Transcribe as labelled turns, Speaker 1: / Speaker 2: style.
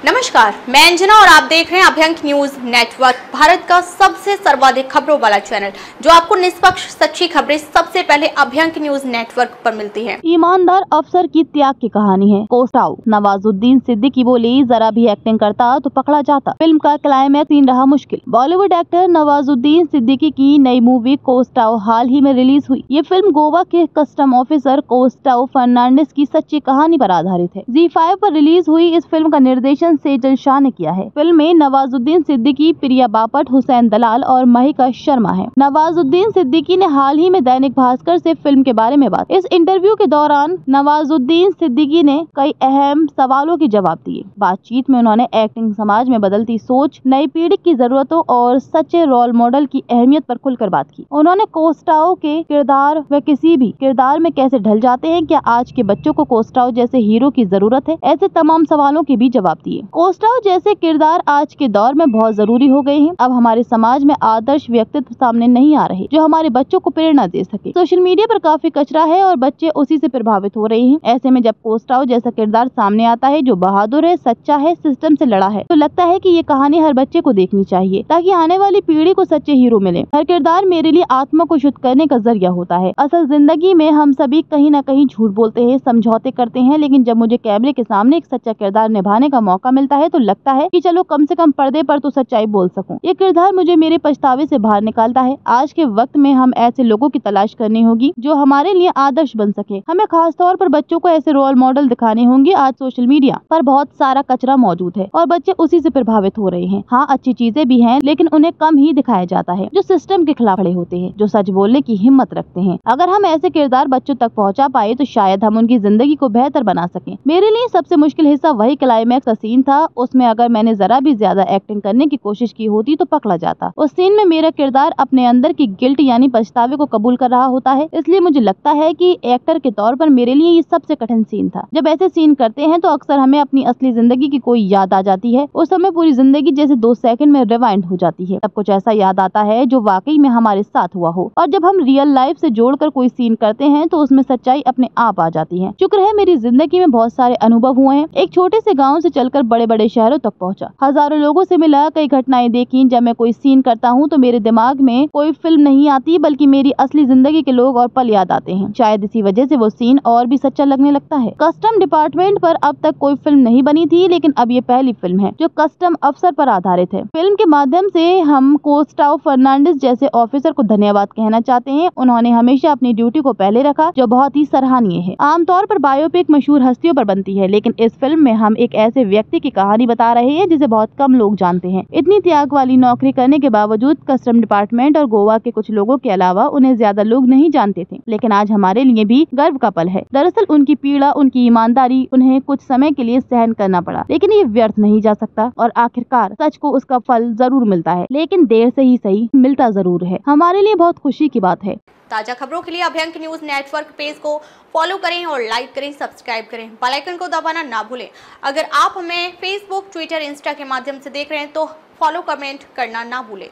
Speaker 1: नमस्कार, मैं अंजना और आप देख रहे हैं अभ्यंक न्यूज नेटवर्क, भारत का सबसे सर्वाधिक खबरों वाला चैनल, जो आपको निष्पक्ष सच्ची खबरें सबसे पहले अभ्यंक न्यूज नेटवर्क पर मिलती हैं।
Speaker 2: ईमानदार अफसर की त्याग की कहानी है। कोस्टाउ नवाजुद्दीन सिद्दीकी बोली, जरा भी एक्टिंग करता तो पकड़ा जाता। फिल्म का क्लाइमैक्स सीन रहा मुश्किल। बॉलीवुड एक्टर नवाजुद्दीन सिद्दीकी की नई मूवी कोस्टाउ हाल ही में रिलीज हुई। ये फिल्म गोवा के कस्टम ऑफिसर कोस्टाउ फर्नांडिस की सच्ची कहानी पर आधारित है। ZEE5 पर रिलीज हुई इस फिल्म का निर्देशन सेजल शाह ने किया है। फिल्म में नवाजुद्दीन सिद्दीकी, प्रिया बापट, हुसैन दलाल और महिका शर्मा है। नवाजुद्दीन सिद्दीकी ने हाल ही में दैनिक भास्कर से फिल्म के बारे में बात। इस इंटरव्यू के दौरान नवाजुद्दीन सिद्दीकी ने कई अहम सवालों के जवाब दिए। बातचीत में उन्होंने एक्टिंग, समाज में बदलती सोच, नई पीढ़ी की जरूरतों और सच्चे रोल मॉडल की अहमियत पर खुलकर बात की। उन्होंने कोस्टाउ के किरदार व किसी भी किरदार में कैसे ढल जाते हैं, क्या आज के बच्चों को कोस्टाउ जैसे हीरो की जरूरत है, ऐसे तमाम सवालों के भी जवाब दिए। कोस्टाउ जैसे किरदार आज के दौर में बहुत जरूरी हो गए हैं। अब हमारे समाज में आदर्श व्यक्तित्व सामने नहीं आ रहे जो हमारे बच्चों को प्रेरणा दे सके। सोशल मीडिया पर काफी कचरा है और बच्चे उसी से प्रभावित हो रहे हैं। ऐसे में जब कोस्टाउ जैसा किरदार सामने आता है जो बहादुर है, सच्चा है, सिस्टम से लड़ा है, तो लगता है कि ये कहानी हर बच्चे को देखनी चाहिए ताकि आने वाली पीढ़ी को सच्चे हीरो मिले। हर किरदार मेरे लिए आत्मा को शुद्ध करने का जरिया होता है। असल जिंदगी में हम सभी कहीं न कहीं झूठ बोलते हैं, समझौते करते हैं, लेकिन जब मुझे कैमरे के सामने एक सच्चा किरदार निभाने का मौका मिलता है तो लगता है कि चलो कम से कम पर्दे पर तो सच्चाई बोल सकूं। ये किरदार मुझे मेरे पछतावे से बाहर निकालता है। आज के वक्त में हम ऐसे लोगों की तलाश करनी होगी जो हमारे लिए आदर्श बन सके। हमें खास तौर पर बच्चों को ऐसे रोल मॉडल दिखाने होंगे। आज सोशल मीडिया पर बहुत सारा कचरा मौजूद है और बच्चे उसी से प्रभावित हो रहे हैं। हाँ, अच्छी चीजें भी हैं, लेकिन उन्हें कम ही दिखाया जाता है। जो सिस्टम के खिलाफ खड़े होते हैं, जो सच बोलने की हिम्मत रखते हैं। अगर हम ऐसे किरदार बच्चों तक पहुँचा पाए तो शायद हम उनकी जिंदगी को बेहतर बना सके। मेरे लिए सबसे मुश्किल हिस्सा वही क्लाइमैक्स का सीन था। उसमें अगर मैंने जरा भी ज्यादा एक्टिंग करने की कोशिश की होती तो पकड़ा जाता। उस सीन में मेरा किरदार अपने अंदर की गिल्ट यानी पछतावे को कबूल कर रहा होता है। इसलिए मुझे लगता है कि एक्टर के तौर पर मेरे लिए ये सबसे कठिन सीन था। जब ऐसे सीन करते हैं तो अक्सर हमें अपनी असली जिंदगी की कोई याद आ जाती है। उस समय पूरी जिंदगी जैसे 2 सेकंड में रिवाइंड हो जाती है। तब कुछ ऐसा याद आता है जो वाकई में हमारे साथ हुआ हो। और जब हम रियल लाइफ से जोड़कर कोई सीन करते हैं तो उसमें सच्चाई अपने आप आ जाती है। शुक्र है मेरी जिंदगी में बहुत सारे अनुभव हुए हैं। एक छोटे से गाँव से चलकर बड़े बड़े शहरों तक पहुँचा, हजारों लोगों से मिला, कई घटनाएं देखी। जब मैं कोई सीन करता हूँ तो मेरे दिमाग में कोई फिल्म नहीं आती, बल्कि मेरी असली जिंदगी के लोग और पल याद आते हैं। शायद इसी वजह से वो सीन और भी सच्चा लगने लगता है। कस्टम डिपार्टमेंट पर अब तक कोई फिल्म नहीं बनी थी, लेकिन अब ये पहली फिल्म है जो कस्टम अफसर पर आधारित है। फिल्म के माध्यम से हम कोस्टाउ फर्नांडिस जैसे ऑफिसर को धन्यवाद कहना चाहते हैं। उन्होंने हमेशा अपनी ड्यूटी को पहले रखा, जो बहुत ही सराहनीय है। आमतौर पर बायोपिक मशहूर हस्तियों पर बनती है, लेकिन इस फिल्म में हम एक ऐसे व्यक्ति की कहानी बता रहे हैं जिसे बहुत कम लोग जानते हैं। इतनी त्याग वाली नौकरी करने के बावजूद कस्टम डिपार्टमेंट और गोवा के कुछ लोगों के अलावा उन्हें ज्यादा लोग नहीं जानते थे, लेकिन आज हमारे लिए भी गर्व का पल है। दरअसल उनकी पीड़ा, उनकी ईमानदारी उन्हें कुछ समय के लिए सहन करना पड़ा, लेकिन ये व्यर्थ नहीं जा सकता और आखिरकार सच को उसका फल जरूर मिलता है, लेकिन देर से ही सही मिलता जरूर है। हमारे लिए बहुत खुशी की बात है।
Speaker 1: ताजा खबरों के लिए अभ्यंक न्यूज नेटवर्क पेज को फॉलो करें और लाइक करें, सब्सक्राइब करें, बेल आइकन को दबाना ना भूलें। अगर आप हमें फेसबुक, ट्विटर, इंस्टा के माध्यम से देख रहे हैं तो फॉलो, कमेंट करना ना भूलें।